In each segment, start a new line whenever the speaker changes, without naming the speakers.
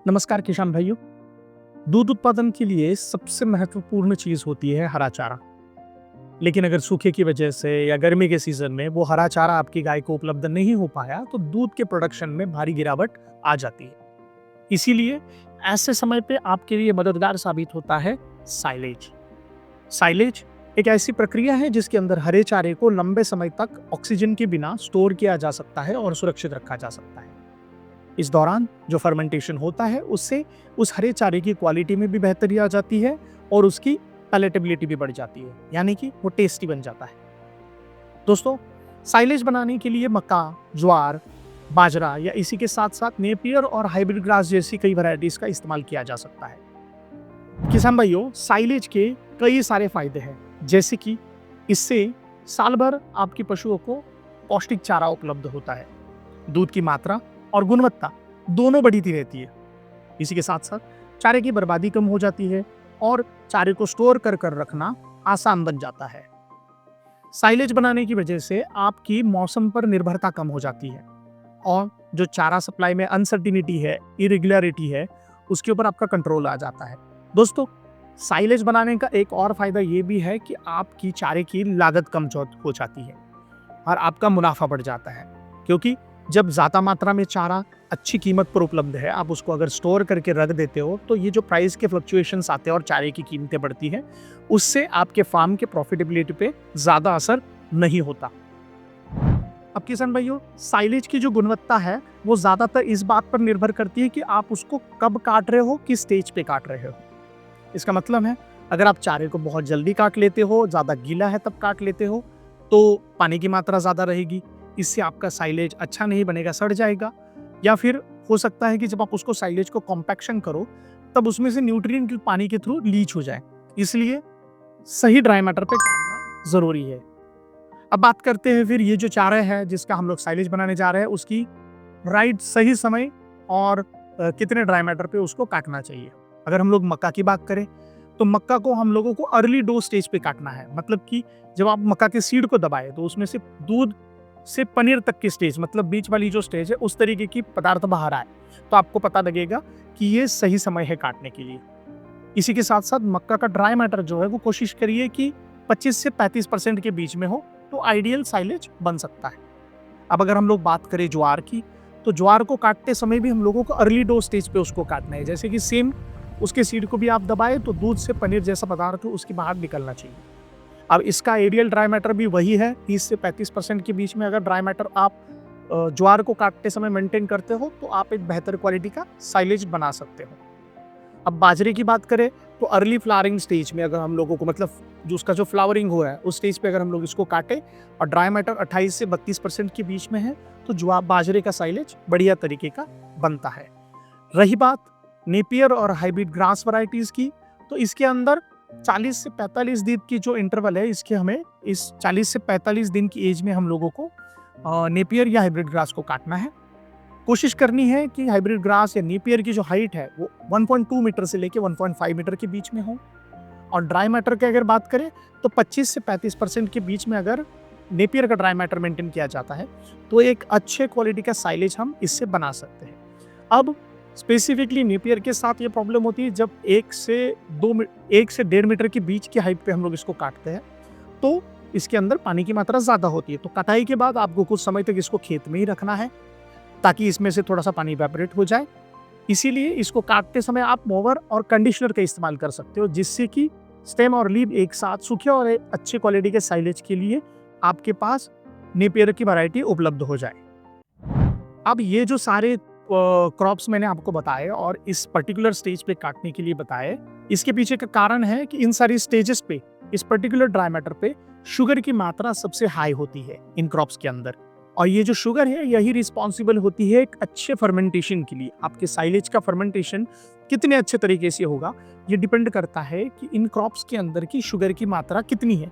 नमस्कार किसान भाइयों। दूध उत्पादन के लिए सबसे महत्वपूर्ण चीज होती है हरा चारा। लेकिन अगर सूखे की वजह से या गर्मी के सीजन में वो हरा चारा आपकी गाय को उपलब्ध नहीं हो पाया तो दूध के प्रोडक्शन में भारी गिरावट आ जाती है। इसीलिए ऐसे समय पे आपके लिए मददगार साबित होता है साइलेज। साइलेज एक ऐसी प्रक्रिया है जिसके अंदर हरे चारे को लंबे समय तक ऑक्सीजन के बिना स्टोर किया जा सकता है और सुरक्षित रखा जा सकता है। इस दौरान जो फर्मेंटेशन होता है उससे उस हरे चारे की क्वालिटी में भी बेहतरी आ जाती है और उसकी पैलेटेबिलिटी भी बढ़ जाती है, यानी कि वो टेस्टी बन जाता है। दोस्तों, साइलेज बनाने के लिए मक्का, ज्वार, बाजरा या इसी के साथ साथ नेपियर और हाइब्रिड ग्रास जैसी कई वैरायटीज का इस्तेमाल किया जा सकता है। किसान भाइयों, साइलेज के कई सारे फायदे हैं, जैसे कि इससे साल भर आपके पशुओं को पौष्टिक चारा उपलब्ध होता है, दूध की मात्रा और गुणवत्ता दोनों बढ़ती रहती है। इसी के साथ साथ चारे की बर्बादी कम हो जाती है और चारे को स्टोर कर रखना आसान बन जाता है। साइलेज बनाने की वजह से आपकी मौसम पर निर्भरता कम हो जाती है और जो चारा सप्लाई में अनसर्टिनिटी है, इरेगुलरिटी है, उसके ऊपर आपका कंट्रोल आ जाता है। दोस्तों, साइलेज बनाने का एक और फायदा ये भी है कि आपकी चारे की लागत कम हो जाती है और आपका मुनाफा बढ़ जाता है, क्योंकि जब ज़्यादा मात्रा में चारा अच्छी कीमत पर उपलब्ध है, आप उसको अगर स्टोर करके रख देते हो तो ये जो प्राइस के फ्लक्चुएशंस आते हैं और चारे की कीमतें बढ़ती हैं, उससे आपके फार्म के प्रॉफिटेबिलिटी पे ज़्यादा असर नहीं होता। अब किसान भाइयों, साइलेज की जो गुणवत्ता है वो ज़्यादातर इस बात पर निर्भर करती है कि आप उसको कब काट रहे हो, किस स्टेज पे काट रहे हो। इसका मतलब है, अगर आप चारे को बहुत जल्दी काट लेते हो, ज़्यादा गीला है तब काट लेते हो, तो पानी की मात्रा ज़्यादा रहेगी, इससे आपका साइलेज अच्छा नहीं बनेगा, सड़ जाएगा। या फिर हो सकता है कि जब आप उसको साइलेज को कॉम्पैक्शन करो तब उसमें से न्यूट्रिएंट पानी के थ्रू लीच हो जाए, इसलिए सही ड्राई मैटर पे काटना जरूरी है। अब बात करते हैं फिर ये जो चारा है जिसका हम लोग साइलेज बनाने जा रहे हैं, उसकी राइट सही समय और कितने ड्राई मैटर पे उसको काटना चाहिए। अगर हम लोग मक्का की बात करें तो मक्का को हम लोगों को अर्ली डो स्टेज पे काटना है, मतलब कि जब आप मक्का के सीड को दबाए तो उसमें से दूध से पनीर तक की स्टेज, मतलब बीच वाली जो स्टेज है, उस तरीके की पदार्थ बाहर आए तो आपको पता लगेगा कि ये सही समय है काटने के लिए। इसी के साथ साथ मक्का का ड्राई मैटर जो है वो कोशिश करिए कि 25 से 35% के बीच में हो तो आइडियल साइलेज बन सकता है। अब अगर हम लोग बात करें ज्वार की, तो ज्वार को काटते समय भी हम लोगों को अर्ली डो स्टेज पे उसको काटना है, जैसे कि सेम उसके सीड को भी आप दबाए तो दूध से पनीर जैसा पदार्थ हो उसके बाहर निकलना चाहिए। अब इसका आइडियल ड्राई मैटर भी वही है, 30 से 35% के बीच में अगर ड्राई मैटर आप ज्वार को काटते समय मेंटेन करते हो तो आप एक बेहतर क्वालिटी का साइलेज बना सकते हो। अब बाजरे की बात करें तो अर्ली फ्लावरिंग स्टेज में अगर हम लोगों को, मतलब जो उसका जो फ्लावरिंग हुआ है उस स्टेज पे अगर हम लोग इसको काटें और ड्राई मैटर 28 से 32% के बीच में है तो ज्वार बाजरे का साइलेज बढ़िया तरीके का बनता है। रही बात नेपियर और हाइब्रिड ग्रास वैरायटीज की, तो इसके अंदर 40 से 45 दिन की जो इंटरवल है, इसके हमें इस 40 से 45 दिन की एज में हम लोगों को नेपियर या हाइब्रिड ग्रास को काटना है। कोशिश करनी है कि हाइब्रिड ग्रास या नेपियर की जो हाइट है वो 1.2 मीटर से लेके 1.5 मीटर के बीच में हो, और ड्राई मैटर की अगर बात करें तो 25 से 35% के बीच में अगर नेपियर का ड्राई मैटर मेंटेन किया जाता है तो एक अच्छे क्वालिटी का साइलेज हम इससे बना सकते हैं। अब स्पेसिफिकली नेपियर के साथ ये प्रॉब्लम होती है, जब 1 से 1.5 मीटर के बीच की हाइट पे हम लोग इसको काटते हैं तो इसके अंदर पानी की मात्रा ज़्यादा होती है, तो कटाई के बाद आपको कुछ समय तक इसको खेत में ही रखना है ताकि इसमें से थोड़ा सा पानी इवेपोरेट हो जाए। इसीलिए इसको काटते समय आप मोवर और कंडीशनर का इस्तेमाल कर सकते हो, जिससे कि स्टेम और लीव एक साथ सूखे और एक अच्छे क्वालिटी के साइलेज के लिए आपके पास नेपियर की वैरायटी उपलब्ध हो जाए। अब ये जो सारे क्रॉप्स मैंने आपको बताए और इस पर्टिकुलर स्टेज पे काटने के लिए बताए, इसके पीछे का कारण है कि इन सारी स्टेजेस पे, इस पर्टिकुलर ड्राई मैटर पे शुगर की मात्रा सबसे हाई होती है इन क्रॉप्स के अंदर, और ये जो शुगर है यही रिस्पॉन्सिबल होती है एक अच्छे फर्मेंटेशन के लिए। आपके साइलेज का फर्मेंटेशन कितने अच्छे तरीके से होगा ये डिपेंड करता है कि इन क्रॉप्स के अंदर की शुगर की मात्रा कितनी है।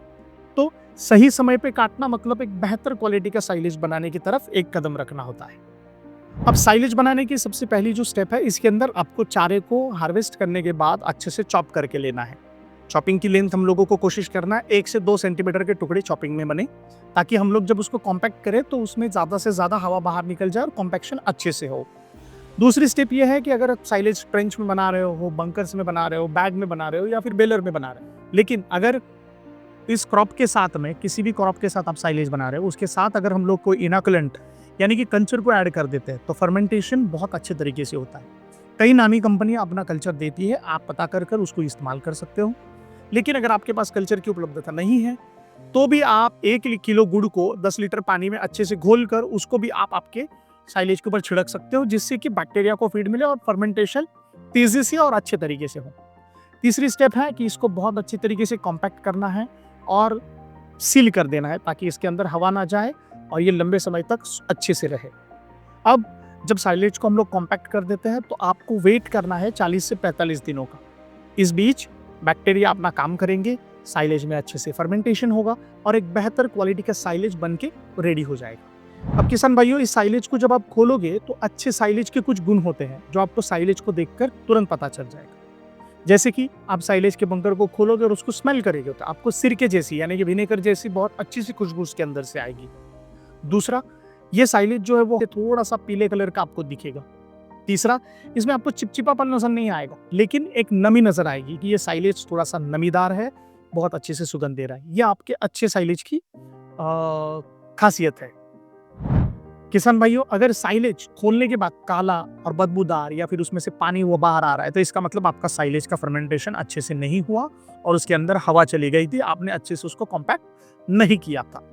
तो सही समय पे काटना मतलब एक बेहतर क्वालिटी का साइलेज बनाने की तरफ एक कदम रखना होता है। अब साइलेज बनाने की सबसे पहली जो स्टेप है, इसके अंदर आपको चारे को हार्वेस्ट करने के बाद अच्छे से चॉप करके लेना है। चॉपिंग की लेंथ हम लोगों को कोशिश करना है 1 से 2 सेंटीमीटर के टुकड़े चॉपिंग में बने, ताकि हम लोग जब उसको कॉम्पैक्ट करें तो उसमें ज़्यादा से ज़्यादा हवा बाहर निकल जाए और कॉम्पैक्शन अच्छे से हो। दूसरी स्टेप ये है कि अगर आप साइलेज ट्रेंच में बना रहे हो, बंकर्स में बना रहे हो, बैग में बना रहे हो या फिर बेलर में बना रहे हो, लेकिन अगर इस क्रॉप के साथ में किसी भी क्रॉप के साथ आप साइलेज बना रहे हो, उसके साथ अगर हम लोग कोई इनोकुलेंट यानी कि कल्चर को ऐड कर देते हैं तो फर्मेंटेशन बहुत अच्छे तरीके से होता है। कई नामी कंपनियां अपना कल्चर देती है, आप पता कर कर उसको इस्तेमाल कर सकते हो। लेकिन अगर आपके पास कल्चर की उपलब्धता नहीं है तो भी आप 1 किलो गुड़ को 10 लीटर पानी में अच्छे से घोल कर उसको भी आप आपके साइलेज के ऊपर छिड़क सकते हो, जिससे कि बैक्टीरिया को फीड मिले और फर्मेंटेशन तेजी से और अच्छे तरीके से हो। तीसरी स्टेप है कि इसको बहुत अच्छी तरीके से कॉम्पैक्ट करना है और सील कर देना है ताकि इसके अंदर हवा ना जाए और ये लंबे समय तक अच्छे से रहे। अब जब साइलेज को हम लोग कॉम्पैक्ट कर देते हैं तो आपको वेट करना है 40 से 45 दिनों का। इस बीच बैक्टीरिया अपना काम करेंगे, साइलेज में अच्छे से फर्मेंटेशन होगा और एक बेहतर क्वालिटी का साइलेज बन के रेडी हो जाएगा। अब किसान भाइयों, इस साइलेज को जब आप खोलोगे तो अच्छे साइलेज के कुछ गुण होते हैं जो आपको साइलेज को देखकर तुरंत पता चल जाएगा। जैसे कि आप साइलेज के बंकर को खोलोगे और उसको स्मेल करेंगे तो आपको सिरके जैसी यानी कि विनेगर जैसी बहुत अच्छी सी खुशबू उसके अंदर से आएगी। दूसरा, ये साइलेज जो है वो थोड़ा सा पीले कलर का आपको दिखेगा। तीसरा, इसमें आपको चिपचिपापन नजर नहीं आएगा, लेकिन एक नमी नजर आएगी कि ये साइलेज थोड़ा सा नमीदार है, बहुत अच्छे से सुगंध दे रहा है। ये आपके अच्छे साइलेज की खासियत है। किसान भाइयों, अगर साइलेज खोलने के बाद काला और बदबूदार या फिर उसमें से पानी वो बाहर आ रहा है तो इसका मतलब आपका साइलेज का फर्मेंटेशन अच्छे से नहीं हुआ और उसके अंदर हवा चली गई थी, आपने अच्छे से उसको कॉम्पैक्ट नहीं किया था।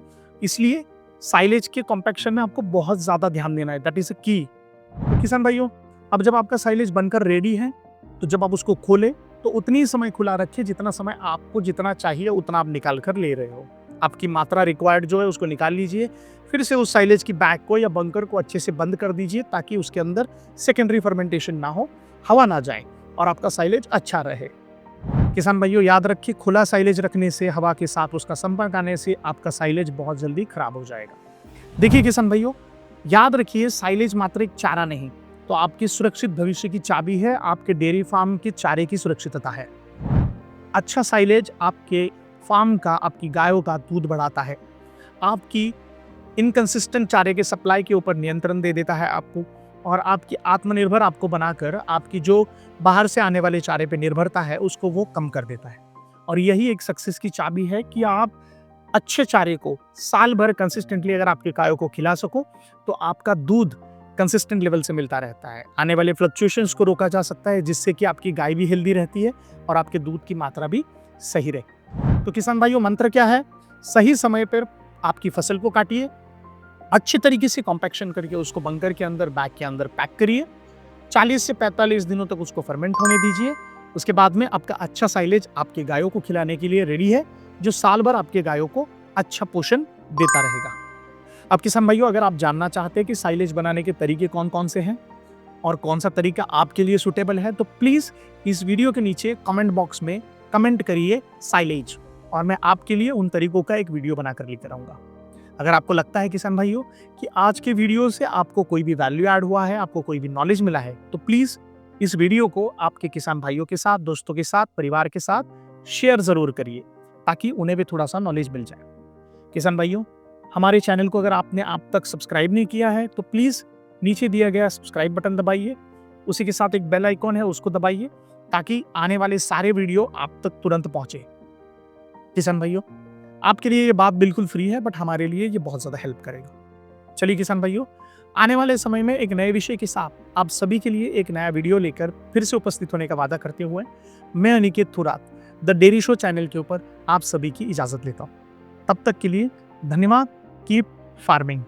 इसलिए साइलेज के कॉम्पैक्शन में आपको बहुत ज्यादा ध्यान देना है, दैट इज अ की। तो किसान भाइयों, अब जब आपका साइलेज बनकर रेडी है तो जब आप उसको खोले तो उतनी समय खुला रखिए जितना समय आपको जितना चाहिए उतना आप निकाल कर ले रहे हो। आपकी मात्रा रिक्वायर्ड जो है उसको निकाल लीजिए, फिर से उस साइलेज की बैग को या बंकर को अच्छे से बंद कर दीजिए ताकि उसके अंदर सेकेंडरी फर्मेंटेशन ना हो, हवा ना जाए और आपका साइलेज अच्छा रहे। किसान भाइयों, याद रखिए, खुला साइलेज रखने से, हवा के साथ उसका संपर्क आने से आपका साइलेज बहुत जल्दी खराब हो जाएगा। देखिए किसान भाइयों, याद रखिए, साइलेज मात्र एक चारा नहीं तो आपकी सुरक्षित भविष्य की चाबी है, आपके डेयरी फार्म के चारे की सुरक्षितता है। अच्छा साइलेज आपके फार्म का, आपकी गायों का दूध बढ़ाता है, आपकी इनकंसिस्टेंट चारे के सप्लाई के ऊपर नियंत्रण दे देता है आपको, और आपकी आत्मनिर्भर आपको बनाकर आपकी जो बाहर से आने वाले चारे पे निर्भरता है उसको वो कम कर देता है। और यही एक सक्सेस की चाबी है कि आप अच्छे चारे को साल भर कंसिस्टेंटली अगर आपके गायों को खिला सको तो आपका दूध कंसिस्टेंट लेवल से मिलता रहता है। आने वाले फ्लक्चुएशंस को रोका जा सकता है, जिससे कि आपकी गाय भी हेल्दी रहती है और आपके दूध की मात्रा भी सही रहे। तो किसान भाइयों, मंत्र क्या है? सही समय पर आपकी फसल को काटिए, अच्छे तरीके से कॉम्पैक्शन करके उसको बंकर के अंदर, बैग के अंदर पैक करिए, 40 से 45 दिनों तक उसको फर्मेंट होने दीजिए। उसके बाद में आपका अच्छा साइलेज आपके गायों को खिलाने के लिए रेडी है, जो साल भर आपके गायों को अच्छा पोषण देता रहेगा। अब किसान भाइयों, अगर आप जानना चाहते हैं कि साइलेज बनाने के तरीके कौन कौन से हैं और कौन सा तरीका आपके लिए सुटेबल है, तो प्लीज इस वीडियो के नीचे कमेंट बॉक्स में कमेंट करिए साइलेज, और मैं आपके लिए उन तरीकों का एक वीडियो बनाकर लेकर आऊंगा। अगर आपको लगता है किसान भाइयों कि आज के वीडियो से आपको कोई भी वैल्यू ऐड हुआ है, आपको कोई भी नॉलेज मिला है, तो प्लीज इस वीडियो को आपके किसान भाइयों के साथ, दोस्तों के साथ, परिवार के साथ शेयर जरूर करिए ताकि उन्हें भी थोड़ा सा नॉलेज मिल जाए। किसान भाइयों, हमारे चैनल को अगर आपने आप तक सब्सक्राइब नहीं किया है तो प्लीज नीचे दिया गया सब्सक्राइब बटन दबाइए, उसी के साथ एक बेल आइकॉन है उसको दबाइए ताकि आने वाले सारे वीडियो आप तक तुरंत पहुंचे। किसान भाइयों, आपके लिए ये बात बिल्कुल फ्री है, बट हमारे लिए ये बहुत ज्यादा हेल्प करेगा। चलिए किसान भाइयों, आने वाले समय में एक नए विषय के साथ आप सभी के लिए एक नया वीडियो लेकर फिर से उपस्थित होने का वादा करते हुए मैं Aniket Thurat the dairy show channel के ऊपर आप सभी की इजाजत लेता हूँ। तब तक के लिए धन्यवाद। Keep farming.